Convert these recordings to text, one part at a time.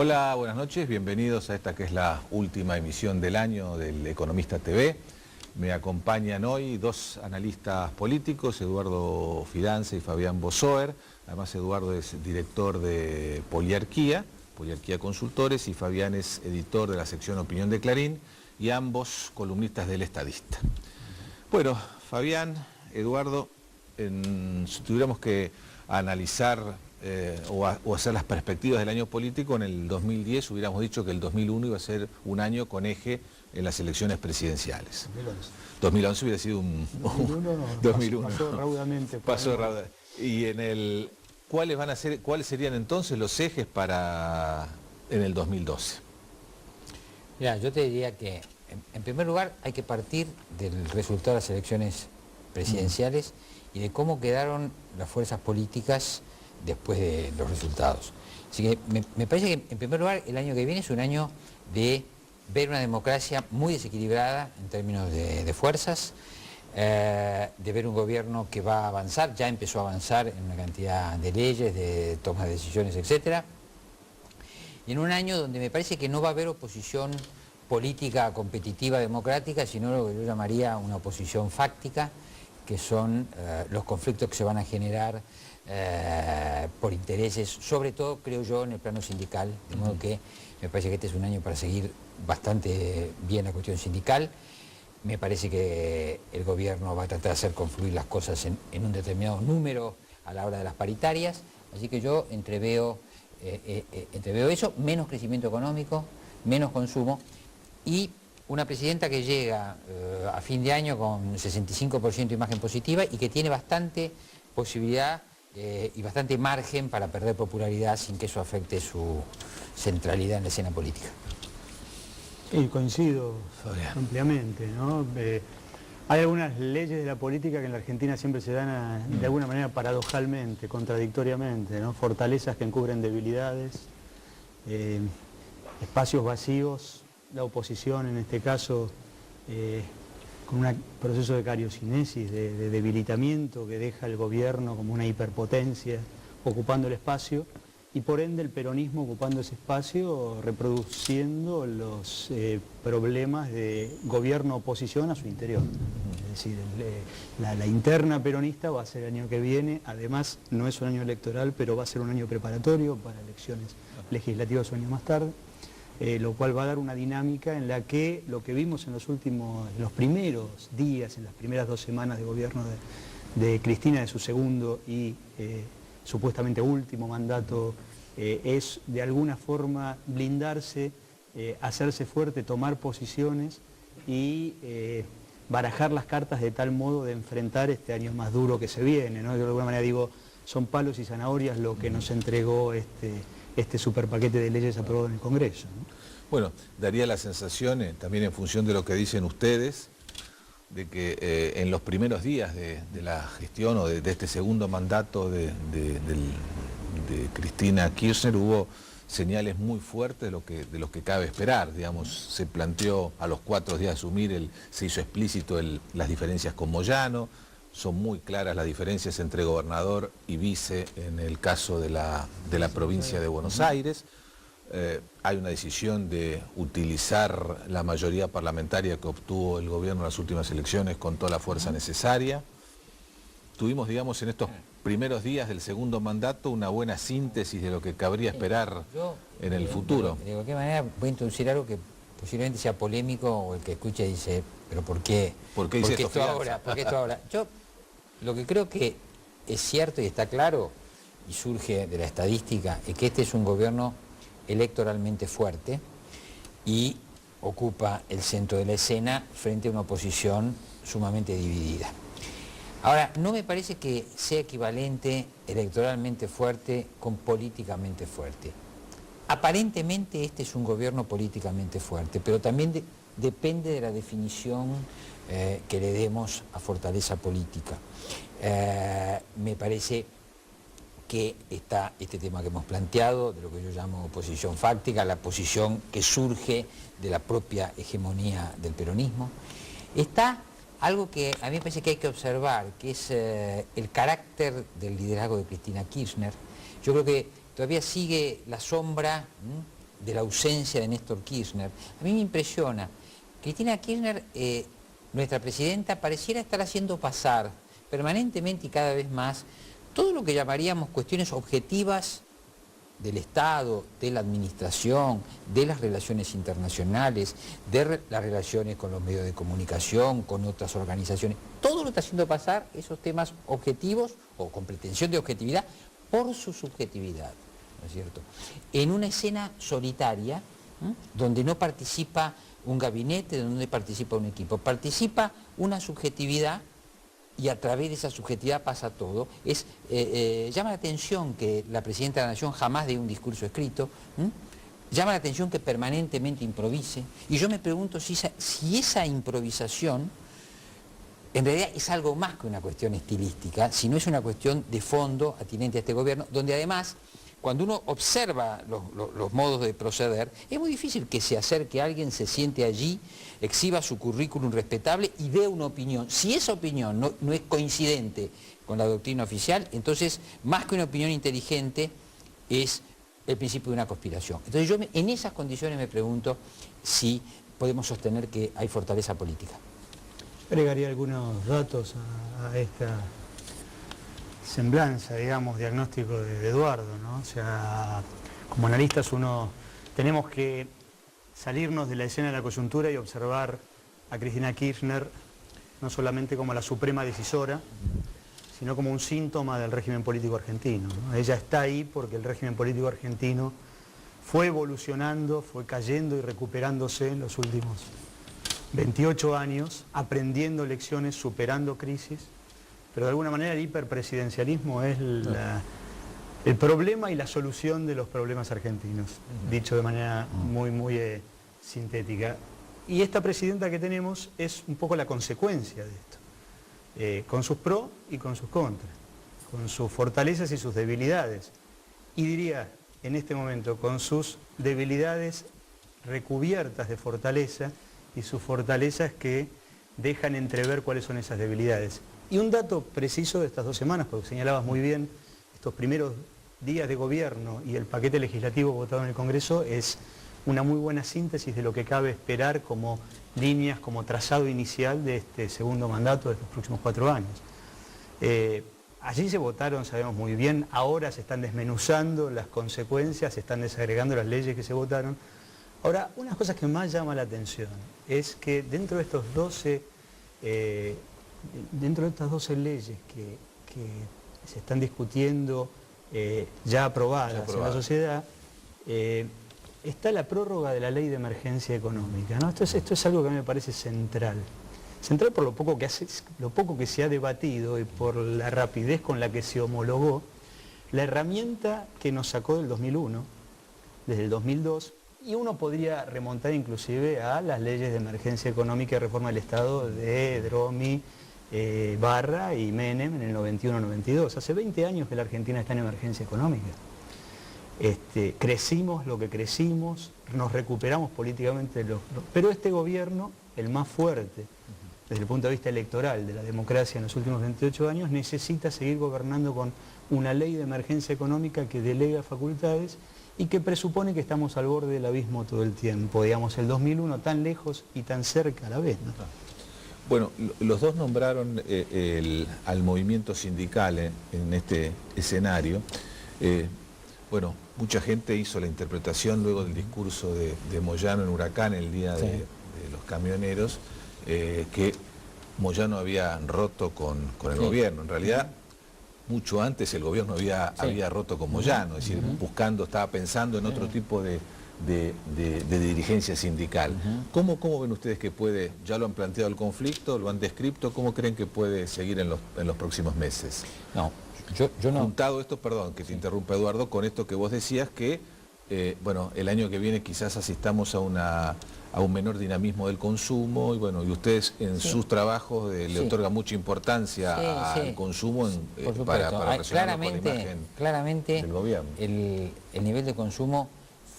Hola, buenas noches, bienvenidos a esta que es la última emisión del año del Economista TV. Me acompañan hoy dos analistas políticos, Eduardo Fidanza y Fabián Bosoer. Además, Eduardo es director de Poliarquía Consultores, y Fabián es editor de la sección Opinión de Clarín, y ambos columnistas del Estadista. Bueno, Fabián, Eduardo, si tuviéramos que analizar o hacer las perspectivas del año político, en el 2010 hubiéramos dicho que el 2001 iba a ser un año con eje en las elecciones presidenciales. 2011 hubiera sido un... 2001 pasó raudamente. Pasó raudamente. Y ¿cuáles serían entonces los ejes en el 2012? Mira, yo te diría que, en primer lugar, hay que partir del resultado de las elecciones presidenciales y de cómo quedaron las fuerzas políticas después de los resultados. Así que me parece que, en primer lugar, el año que viene es un año de ver una democracia muy desequilibrada en términos de fuerzas, de ver un gobierno que va a avanzar, ya empezó a avanzar en una cantidad de leyes, de toma de decisiones, etc. Y en un año donde me parece que no va a haber oposición política competitiva democrática, sino lo que yo llamaría una oposición fáctica, que son los conflictos que se van a generar por intereses, sobre todo, creo yo, en el plano sindical, de modo que me parece que este es un año para seguir bastante bien la cuestión sindical. Me parece que el gobierno va a tratar de hacer confluir las cosas en un determinado número a la hora de las paritarias, así que yo entreveo eso, menos crecimiento económico, menos consumo, y una presidenta que llega a fin de año con 65% de imagen positiva y que tiene bastante posibilidad y bastante margen para perder popularidad sin que eso afecte su centralidad en la escena política. Y coincido ampliamente, ¿no? Hay algunas leyes de la política que en la Argentina siempre se dan de alguna manera paradojalmente, contradictoriamente, ¿no? Fortalezas que encubren debilidades, espacios vacíos, la oposición en este caso con un proceso de cariocinesis, de debilitamiento que deja al gobierno como una hiperpotencia ocupando el espacio, y por ende el peronismo ocupando ese espacio, reproduciendo los problemas de gobierno-oposición a su interior. Es decir, la interna peronista va a ser el año que viene, además no es un año electoral, pero va a ser un año preparatorio para elecciones legislativas un año más tarde, lo cual va a dar una dinámica en la que lo que vimos en los primeros días, en las primeras 2 semanas de gobierno de Cristina, de su segundo y supuestamente último mandato, es de alguna forma blindarse, hacerse fuerte, tomar posiciones y barajar las cartas de tal modo de enfrentar este año más duro que se viene, ¿no? Yo de alguna manera digo, son palos y zanahorias lo que nos entregó este superpaquete de leyes aprobado en el Congreso, ¿no? Bueno, daría la sensación, también en función de lo que dicen ustedes, de que en los primeros días de la gestión o de este segundo mandato de Cristina Kirchner hubo señales muy fuertes de lo que cabe esperar. Digamos, se planteó a los 4 días de asumir, se hizo explícito las diferencias con Moyano, son muy claras las diferencias entre gobernador y vice en el caso de la provincia de Buenos Aires. Hay una decisión de utilizar la mayoría parlamentaria que obtuvo el gobierno en las últimas elecciones con toda la fuerza necesaria. Tuvimos, digamos, en estos primeros días del segundo mandato una buena síntesis de lo que cabría esperar en el futuro. De cualquier manera voy a introducir algo que posiblemente sea polémico, o el que escuche dice, pero ¿por qué? ¿Por qué dice esto ahora? ¿Por qué esto ahora? Yo lo que creo que es cierto y está claro, y surge de la estadística, es que este es un gobierno electoralmente fuerte y ocupa el centro de la escena frente a una oposición sumamente dividida. Ahora, no me parece que sea equivalente electoralmente fuerte con políticamente fuerte. Aparentemente este es un gobierno políticamente fuerte, pero también depende de la definición que le demos a fortaleza política. Me parece que está este tema que hemos planteado, de lo que yo llamo oposición fáctica, la posición que surge de la propia hegemonía del peronismo. Está algo que a mí me parece que hay que observar, que es el carácter del liderazgo de Cristina Kirchner. Yo creo que todavía sigue la sombra de la ausencia de Néstor Kirchner, a mí me impresiona. Cristina Kirchner, nuestra presidenta, pareciera estar haciendo pasar permanentemente y cada vez más todo lo que llamaríamos cuestiones objetivas del Estado, de la administración, de las relaciones internacionales, de las relaciones con los medios de comunicación, con otras organizaciones. Todo lo está haciendo pasar esos temas objetivos o con pretensión de objetividad por su subjetividad, ¿no es cierto? En una escena solitaria, donde no participa un gabinete, donde no participa un equipo, participa una subjetividad y a través de esa subjetividad pasa todo. Llama la atención que la Presidenta de la Nación jamás dé un discurso escrito, llama la atención que permanentemente improvise, y yo me pregunto si esa improvisación en realidad es algo más que una cuestión estilística, si no es una cuestión de fondo atinente a este gobierno, donde además, cuando uno observa los modos de proceder, es muy difícil que se acerque a alguien, se siente allí, exhiba su currículum respetable y dé una opinión. Si esa opinión no es coincidente con la doctrina oficial, entonces, más que una opinión inteligente, es el principio de una conspiración. Entonces yo en esas condiciones me pregunto si podemos sostener que hay fortaleza política. Agregaría algunos datos a esta semblanza, digamos, diagnóstico de Eduardo, ¿no? O sea, como analistas tenemos que salirnos de la escena de la coyuntura y observar a Cristina Kirchner no solamente como la suprema decisora, sino como un síntoma del régimen político argentino, ¿no? Ella está ahí porque el régimen político argentino fue evolucionando, fue cayendo y recuperándose en los últimos 28 años, aprendiendo lecciones, superando crisis, pero de alguna manera el hiperpresidencialismo es el problema y la solución de los problemas argentinos, dicho de manera muy sintética. Y esta presidenta que tenemos es un poco la consecuencia de esto, con sus pros y con sus contras, con sus fortalezas y sus debilidades. Y diría, en este momento, con sus debilidades recubiertas de fortaleza y sus fortalezas que dejan entrever cuáles son esas debilidades. Y un dato preciso de estas 2 semanas, porque señalabas muy bien, estos primeros días de gobierno y el paquete legislativo votado en el Congreso es una muy buena síntesis de lo que cabe esperar como líneas, como trazado inicial de este segundo mandato de estos próximos 4 años. Allí se votaron, sabemos muy bien, ahora se están desmenuzando las consecuencias, se están desagregando las leyes que se votaron. Ahora, una de las cosas que más llama la atención es que dentro de estos 12... dentro de estas 12 leyes que se están discutiendo, ya aprobadas en la sociedad, está la prórroga de la ley de emergencia económica, ¿no? Esto es algo que a mí me parece central. Central por lo poco que se ha debatido y por la rapidez con la que se homologó, la herramienta que nos sacó del 2001, desde el 2002, y uno podría remontar inclusive a las leyes de emergencia económica y reforma del Estado de Dromi, Barra y Menem en el 91-92. Hace 20 años que la Argentina está en emergencia económica. Crecimos lo que crecimos, nos recuperamos políticamente, pero este gobierno, el más fuerte desde el punto de vista electoral de la democracia en los últimos 28 años, necesita seguir gobernando con una ley de emergencia económica que delega facultades y que presupone que estamos al borde del abismo todo el tiempo. Digamos, el 2001 tan lejos y tan cerca a la vez, ¿no? Bueno, los dos nombraron al movimiento sindical en este escenario. Bueno, mucha gente hizo la interpretación luego del discurso de Moyano en Huracán el día de los camioneros, que Moyano había roto con el gobierno. En realidad, mucho antes el gobierno había roto con Moyano, es decir, estaba pensando en otro tipo de dirigencia sindical. ¿Cómo ven ustedes que puede, ya lo han planteado el conflicto, lo han descrito, cómo creen que puede seguir en los próximos meses? No, yo no. Juntado esto, perdón, que te interrumpa Eduardo, con esto que vos decías que, bueno, el año que viene quizás asistamos a un menor dinamismo del consumo y bueno, y ustedes en sus trabajos le otorgan mucha importancia al consumo para relacionarlo con la imagen claramente del gobierno. El nivel de consumo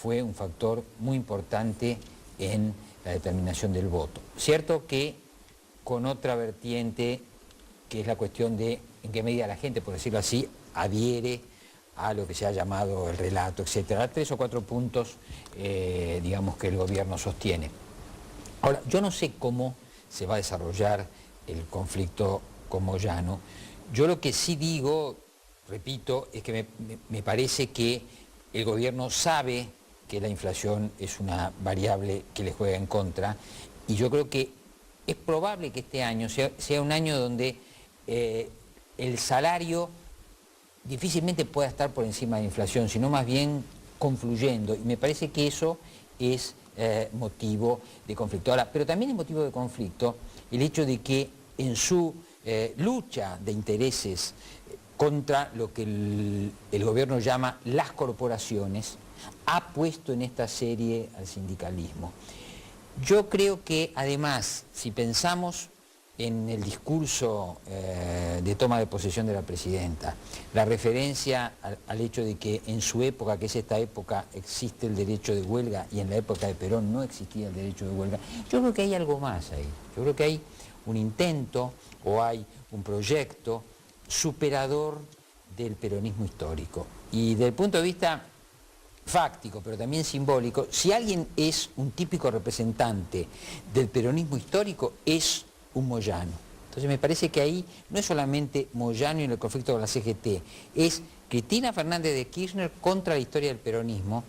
fue un factor muy importante en la determinación del voto. Cierto que con otra vertiente, que es la cuestión de en qué medida la gente, por decirlo así, adhiere a lo que se ha llamado el relato, etcétera. 3 o 4 puntos, digamos, que el gobierno sostiene. Ahora, yo no sé cómo se va a desarrollar el conflicto con Moyano. Yo lo que sí digo, repito, es que me parece que el gobierno sabe que la inflación es una variable que le juega en contra, y yo creo que es probable que este año sea un año donde el salario difícilmente pueda estar por encima de la inflación, sino más bien confluyendo, y me parece que eso es motivo de conflicto. Ahora, pero también es motivo de conflicto el hecho de que en su lucha de intereses contra lo que el gobierno llama las corporaciones, ha puesto en esta serie al sindicalismo. Yo creo que además, si pensamos en el discurso de toma de posesión de la presidenta, la referencia al hecho de que en su época, que es esta época, existe el derecho de huelga y en la época de Perón no existía el derecho de huelga, yo creo que hay algo más ahí. Yo creo que hay un intento o hay un proyecto superador del peronismo histórico. Y desde el punto de vista fáctico, pero también simbólico, si alguien es un típico representante del peronismo histórico, es un Moyano. Entonces me parece que ahí no es solamente Moyano y el conflicto con la CGT, es Cristina Fernández de Kirchner contra la historia del peronismo,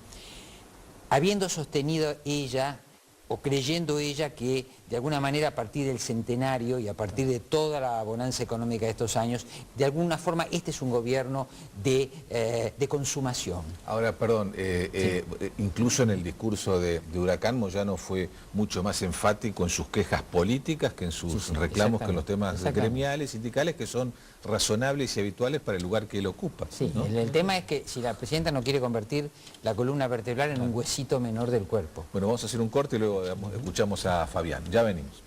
habiendo sostenido ella o creyendo ella que de alguna manera a partir del centenario y a partir de toda la bonanza económica de estos años, de alguna forma este es un gobierno de consumación. Ahora, perdón, Sí. incluso en el discurso de Huracán, Moyano fue mucho más enfático en sus quejas políticas que en sus reclamos, que en los temas gremiales, sindicales, que son razonables y habituales para el lugar que él ocupa. Sí, ¿no? el tema es que si la presidenta no quiere convertir la columna vertebral en un huesito menor del cuerpo. Bueno, vamos a hacer un corte y luego escuchamos a Fabián. Ya venimos.